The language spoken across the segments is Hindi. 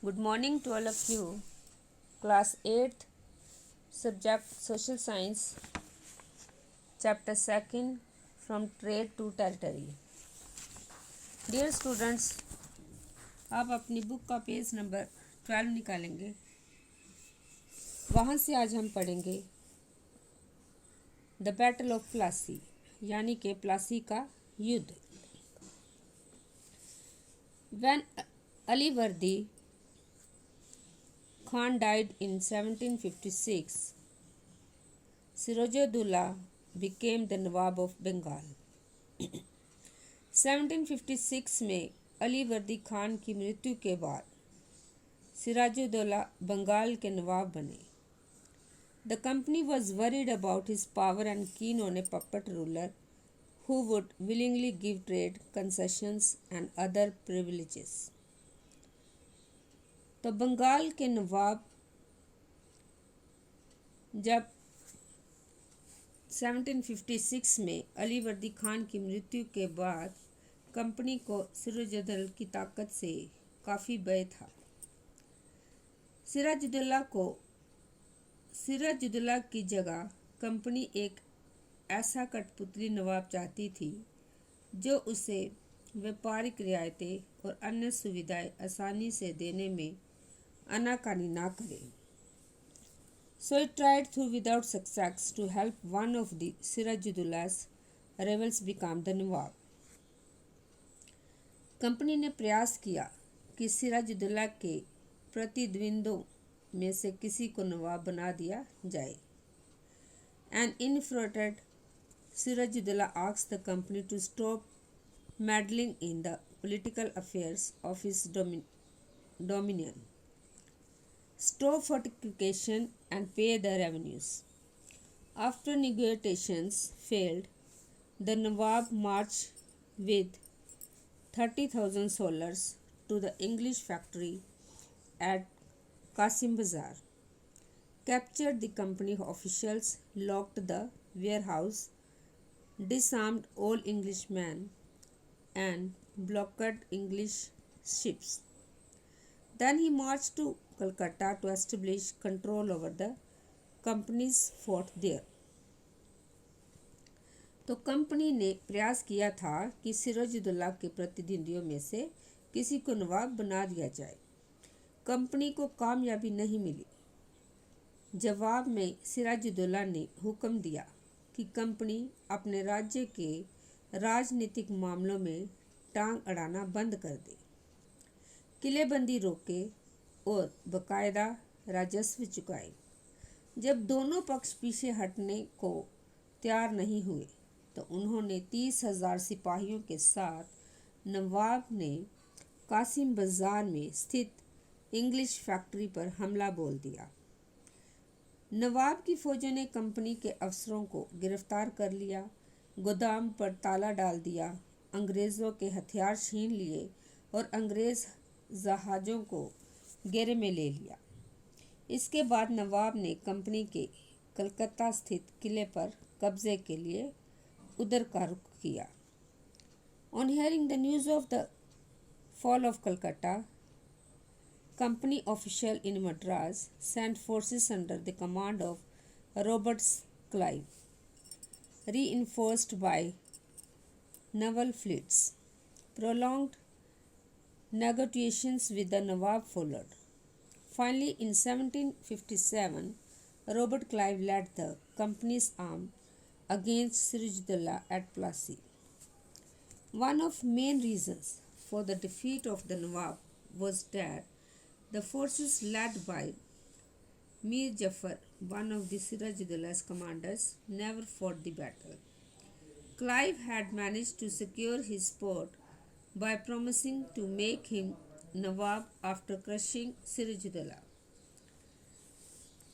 Good morning to all of you. Class 8th, subject Social Science, Chapter 2nd, From Trade to Territory. Dear students, आप अपनी बुक का पेज नंबर 12 निकालेंगे। वहाँ से आज हम पढ़ेंगे द बैटल ऑफ प्लासी, यानी कि प्लासी का युद्ध। When Alivardi Khan died in 1756, Sirajudaulah became the Nawab of Bengal. 1756 में अलीवर्दी खान की मृत्यु के बाद सिराजुद्दौला बंगाल के नवाब बने। The company was worried about his power and keen on a puppet ruler who would willingly give trade concessions and other privileges. तो बंगाल के नवाब जब 1756 में अलीवर्दी खान की मृत्यु के बाद कंपनी को सिराजुद्दौला की ताकत से काफ़ी भय था। सिराजुद्दौला की जगह कंपनी एक ऐसा कठपुतली नवाब चाहती थी जो उसे व्यापारिक रियायतें और अन्य सुविधाएं आसानी से देने में आनाकानी ना करे। So it tried through without success to help one of the Sirajuddaulas rebels become the Nawab. Company ने प्रयास किया कि सिराजुद्दौला के प्रतिद्वंद्वियों में से किसी को नवाब बना दिया जाए। An infuriated Sirajuddaulah asked the company to stop meddling in the political affairs of his dominion, stop fortification and pay the revenues. After negotiations failed, the Nawab marched with 30,000 soldiers to the English factory at Qasim Bazar, captured the company officials, locked the warehouse, disarmed all Englishmen, and blockaded English ships. Then he marched to Calcutta to establish control over the company's fort there. तो कंपनी ने प्रयास किया था कि सिराजुद्दौला के प्रतिद्वंदियों में से किसी को नवाब बना दिया जाए। कंपनी को कामयाबी नहीं मिली। जवाब में सिराजुद्दौला ने हुक्म दिया कि कंपनी अपने राज्य के राजनीतिक मामलों में टांग अड़ाना बंद कर दे, किलेबंदी रोके और बाकायदा राजस्व चुकाए। जब दोनों पक्ष पीछे हटने को तैयार नहीं हुए तो उन्होंने 30,000 सिपाहियों के साथ नवाब ने कासिम बाजार में स्थित इंग्लिश फैक्ट्री पर हमला बोल दिया। नवाब की फौजों ने कंपनी के अफसरों को गिरफ्तार कर लिया, गोदाम पर ताला डाल दिया, अंग्रेज़ों के हथियार छीन लिए और अंग्रेज़ जहाज़ों को घेरे में ले लिया। इसके बाद नवाब ने कंपनी के कलकत्ता स्थित किले पर कब्जे के लिए उधर का रुख किया। On hearing the news of the fall of Calcutta, company official in Madras sent forces under the command of Robert Clive, reinforced by naval fleets. Prolonged negotiations with the Nawab followed. Finally, in 1757, Robert Clive led the company's arm against Sirajuddaulah at Plassey. One of the main reasons for the defeat of the Nawab was that the forces led by Mir Jafar, one of the Sirajuddaullah's commanders, never fought the battle. Clive had managed to secure his support by promising to make him Nawab after crushing Sirajuddaulah.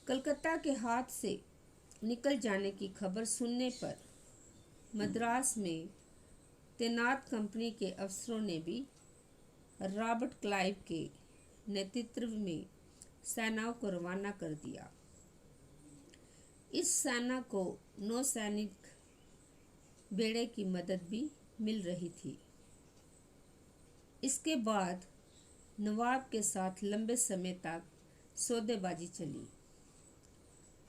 Calcutta के हाथ से निकल जाने की खबर सुनने पर मद्रास में तैनात कंपनी के अफसरों ने भी रॉबर्ट क्लाइव के नेतृत्व में सेनाओं को रवाना कर दिया। इस सेना को नौसैनिक बेड़े की मदद भी मिल रही थी। इसके बाद नवाब के साथ लंबे समय तक सौदेबाजी चली।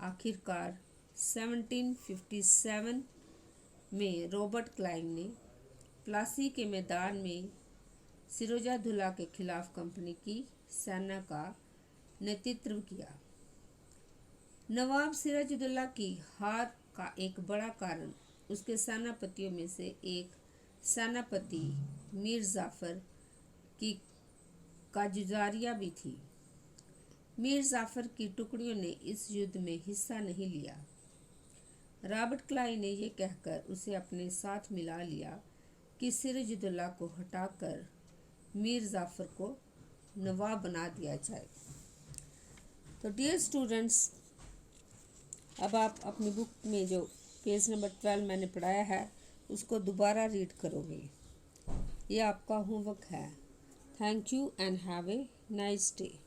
आखिरकार 1757 में रॉबर्ट क्लाइव ने प्लासी के मैदान में सिराजुद्दौला के खिलाफ कंपनी की सेना का नेतृत्व किया। नवाब सिराजुद्दौला की हार का एक बड़ा कारण उसके सेनापतियों में से एक सेनापति मीर जाफर की कारगुजारियां भी थी। मीर जाफर की टुकड़ियों ने इस युद्ध में हिस्सा नहीं लिया। रॉबर्ट क्लाइव ने यह कहकर उसे अपने साथ मिला लिया कि सिराजुद्दौला को हटाकर मीर जाफर को नवाब बना दिया जाए। तो डियर स्टूडेंट्स, अब आप अपनी बुक में जो पेज नंबर 12 मैंने पढ़ाया है उसको दोबारा रीड करोगे। ये आपका होमवर्क है। Thank you and have a nice day.